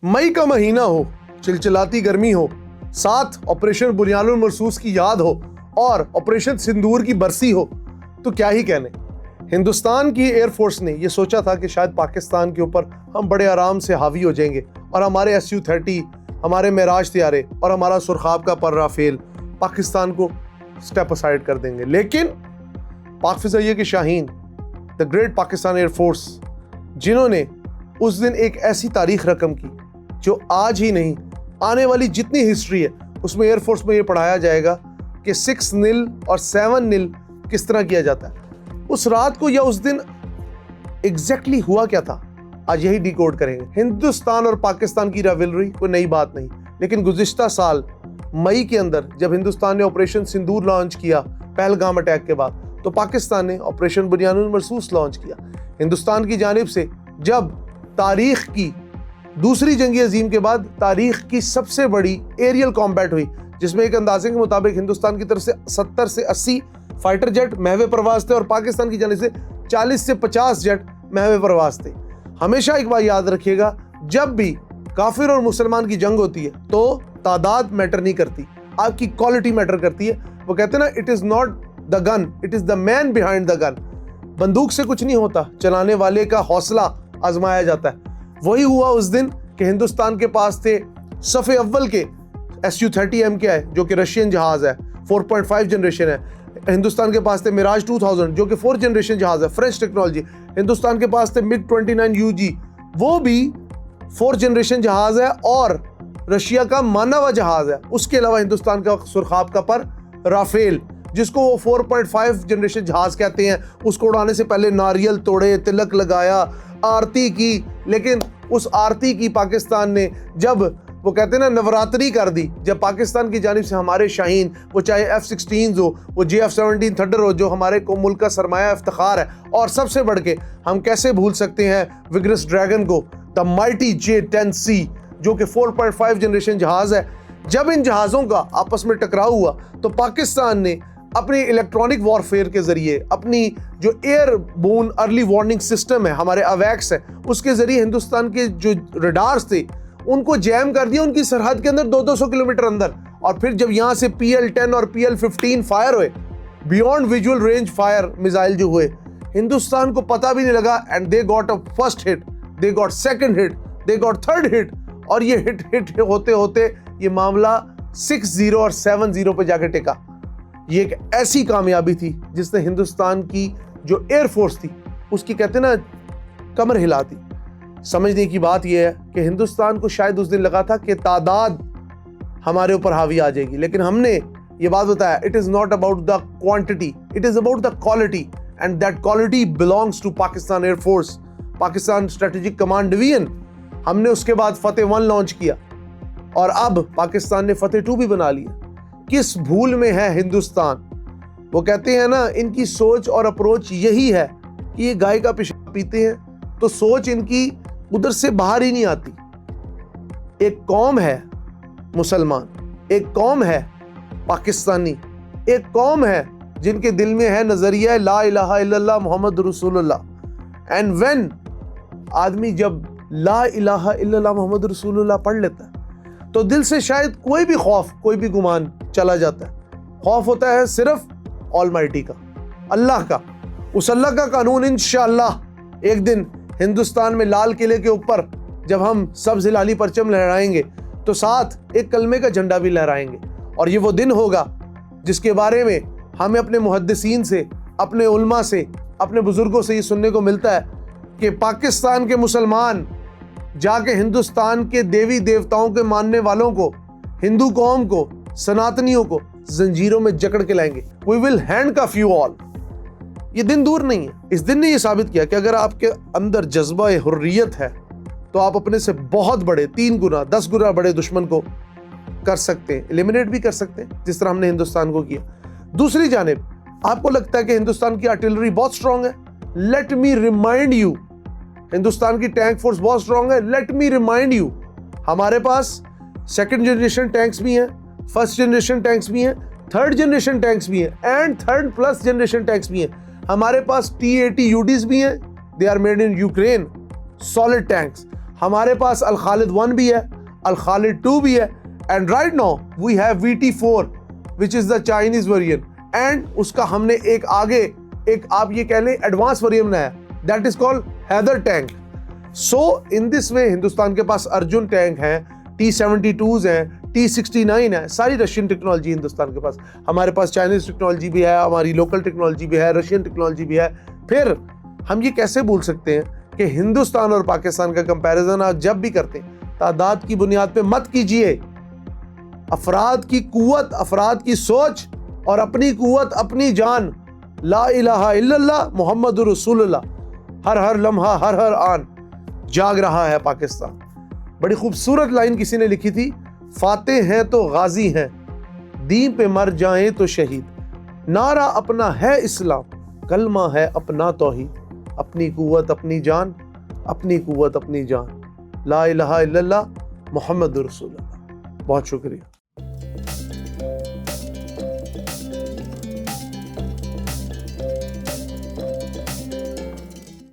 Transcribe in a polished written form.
मई का महीना हो, चिलचिलाती गर्मी हो, साथ ऑपरेशन बुनियानुल मरसूस की याद हो और ऑपरेशन सिंदूर की बरसी हो, तो क्या ही कहने। हिंदुस्तान की एयरफोर्स ने यह सोचा था कि शायद पाकिस्तान के ऊपर हम बड़े आराम से हावी हो जाएंगे और हमारे SU-30, हमारे मेराज तैयारे और हमारा सुरखाब का पर राफेल पाकिस्तान को स्टेप असाइड कर देंगे। लेकिन पाक फ़िज़ाइया की Shaheen, the great Pakistan air force, जिन्होंने उस दिन एक ऐसी तारीख रकम की जो आज ही नहीं, आने वाली जितनी हिस्ट्री है उसमें एयरफोर्स में ये पढ़ाया जाएगा कि 6-0 और 7-0 किस तरह किया जाता है। उस रात को या उस दिन एग्जैक्टली हुआ क्या था, आज यही डिकोड करेंगे। हिंदुस्तान और पाकिस्तान की राइवलरी कोई नई बात नहीं, लेकिन गुज़िश्ता साल मई के अंदर जब हिंदुस्तान ने ऑपरेशन सिंदूर लॉन्च किया पहलगाम अटैक के बाद, तो पाकिस्तान ने ऑपरेशन बुनियानुल मरसूस लॉन्च किया। हिंदुस्तान की जानिब से जब तारीख की दूसरी जंग अजीम के बाद तारीख की सबसे बड़ी एरियल कॉम्बैट हुई, जिसमें एक अंदाजे के मुताबिक हिंदुस्तान की तरफ से 70 से 80 फाइटर जेट महवे परवाज थे और पाकिस्तान की जानिब से 40 से 50 जेट महवे परवाज थे। हमेशा एक बात याद रखिएगा, जब भी काफिर और मुसलमान की जंग होती है तो तादाद मैटर नहीं करती, आपकी क्वालिटी मैटर करती है। वो कहते हैं ना, it is not the gun, it is the man behind the gun. बंदूक से कुछ नहीं होता, चलाने वाले का हौसला आजमाया जाता है। वही हुआ उस दिन कि हिंदुस्तान के पास थे सफ़े अव्वल के SU-30M के है जो कि रशियन जहाज है, 4.5 जनरेशन है। हिंदुस्तान के पास थे मिराज 2000 जो कि 4th जनरेशन जहाज है, फ्रेंच टेक्नोलॉजी। हिंदुस्तान के पास थे MiG-29 UG, वो भी 4th जनरेशन जहाज है और रशिया का माना हुआ जहाज है। उसके अलावा हिंदुस्तान का सुरखाब का पर राफेल, जिसको वो 4.5 जनरेशन जहाज कहते हैं, उसको उड़ाने से पहले नारियल तोड़े, तिलक लगाया, आरती की। लेकिन उस आरती की पाकिस्तान ने जब वो कहते हैं ना नवरात्रि कर दी, जब पाकिस्तान की जानिब से हमारे शाहीन, वो चाहे F-16 हो, वो JF-17 थंडर हो, जो हमारे को मुल्क का सरमाया इफ्तिखार है, और सबसे बढ़ के हम कैसे भूल सकते हैं विग्रस ड्रैगन को, द माइटी J-10C जो कि 4.5 जनरेशन जहाज है। जब इन जहाज़ों का आपस में टकराव हुआ तो पाकिस्तान ने अपनी इलेक्ट्रॉनिक वॉरफेयर के जरिए, अपनी जो एयरबोर्न अर्ली वार्निंग सिस्टम है, हमारे अवैक्स है, उसके जरिए हिंदुस्तान के जो रडार्स थे उनको जैम कर दिया उनकी सरहद के अंदर 200 किलोमीटर अंदर। और फिर जब यहाँ से PL-10 और PL-15 फायर हुए, beyond visual range fire missile जो हुए, हिंदुस्तान को पता भी नहीं लगा। And they got a first hit, they got second hit, they got third hit, और ये हिट होते होते ये मामला 6-0 और 7-0 पे जाके टिका। ये एक ऐसी कामयाबी थी जिसने हिंदुस्तान की जो एयरफोर्स थी उसकी कहते ना कमर हिला दी। समझने की बात यह है कि हिंदुस्तान को शायद उस दिन लगा था कि तादाद हमारे ऊपर हावी आ जाएगी, लेकिन हमने ये बात बताया, it is not about the quantity, it is about the quality, and that quality belongs to Pakistan air force, Pakistan strategic command division. हमने उसके बाद फतेह 1 लॉन्च किया और अब पाकिस्तान ने फतेह 2 भी बना लिया। किस भूल में है हिंदुस्तान? वो कहते हैं ना, इनकी सोच और अप्रोच यही है कि ये गाय का पेशाब पीते हैं, तो सोच इनकी उधर से बाहर ही नहीं आती। एक कौम है मुसलमान, एक कौम है पाकिस्तानी, एक कौम है जिनके दिल में है नजरिया ला इलाहा इल्लल्लाह मुहम्मद रसूलुल्लाह। एंड व्हेन आदमी जब ला इलाहा इल्लल्लाह मुहम्मद रसूलुल्लाह पढ़ लेता है तो दिल से शायद कोई भी खौफ, कोई भी गुमान चला जाता है। खौफ होता है सिर्फ ऑलमाइटी का, अल्लाह का। उस अल्लाह का कानून इंशाअल्लाह एक दिन हिंदुस्तान में लाल किले के ऊपर जब हम सब्ज़ हिलाली परचम लहराएंगे तो साथ एक कलमे का झंडा भी लहराएंगे। और ये वो दिन होगा जिसके बारे में हमें अपने मुहद्दिसीन से, अपने उलमा से, अपने बुजुर्गों से ये सुनने को मिलता है कि पाकिस्तान के मुसलमान जाके हिंदुस्तान के देवी देवताओं के मानने वालों को, हिंदू कौम को, सनातनियों को जंजीरों में जकड़ के लाएंगे। We will handcuff you all. ये दिन दूर नहीं है। इस दिन ने ये साबित किया कि अगर आपके अंदर जज्बा हुर्रियत है तो आप अपने से बहुत बड़े 3 गुना 10 गुना बड़े दुश्मन को कर सकते हैं, एलिमिनेट भी कर सकते हैं, जिस तरह हमने हिंदुस्तान को किया। दूसरी जानिब आपको लगता है कि हिंदुस्तान की आर्टिलरी बहुत स्ट्रांग है, let me remind you, Hindustan की टैंक फोर्स बहुत स्ट्रांग है, लेट मी रिमाइंड यू, हमारे पास 2nd जनरेशन टैंक्स भी हैं, 1st जनरेशन टैंक्स भी हैं, 3rd जनरेशन टैंक्स भी हैं, एंड 3rd+ जनरेशन टैंक्स भी हैं। हमारे पास T-80 UDs भी हैं, they are made in Ukraine, solid tanks. हमारे पास अल खालिद 1 भी है, अल खालिद 2 भी है, and right now we have VT4 which is the Chinese variant, and उसका हमने एक आगे एक आप ये कह लें एडवांस वेरिएंट बनाया, that is called Haider tank. So in this way Hindustan के पास अर्जुन टैंक हैं, T-72s हैं, T-69 है, सारी रशियन टेक्नोलॉजी हिंदुस्तान के पास। हमारे पास चाइनीज टेक्नोलॉजी भी है, हमारी लोकल टेक्नोलॉजी भी है, रशियन टेक्नोलॉजी भी है। फिर हम ये कैसे भूल सकते हैं कि हिंदुस्तान और पाकिस्तान का कंपैरिजन आप जब भी करते हैं तादाद की बुनियाद पे मत कीजिए। अफराद की कुव्वत, अफराद की सोच और अपनी कुव्वत, अपनी जान, ला इलाहा इल्लल्लाह मुहम्मदुर रसूलुल्लाह, हर हर लम्हा, हर हर आन जाग रहा है पाकिस्तान। बड़ी खूबसूरत लाइन किसी ने लिखी थी, फाते हैं तो गाजी हैं, दीन पे मर जाएं तो शहीद, नारा अपना है इस्लाम, कलमा है अपना तौहीद, अपनी कुव्वत अपनी जान, अपनी कुव्वत अपनी जान, ला इलाहा इल्लल्लाह मुहम्मदुर रसूलुल्लाह। बहुत शुक्रिया।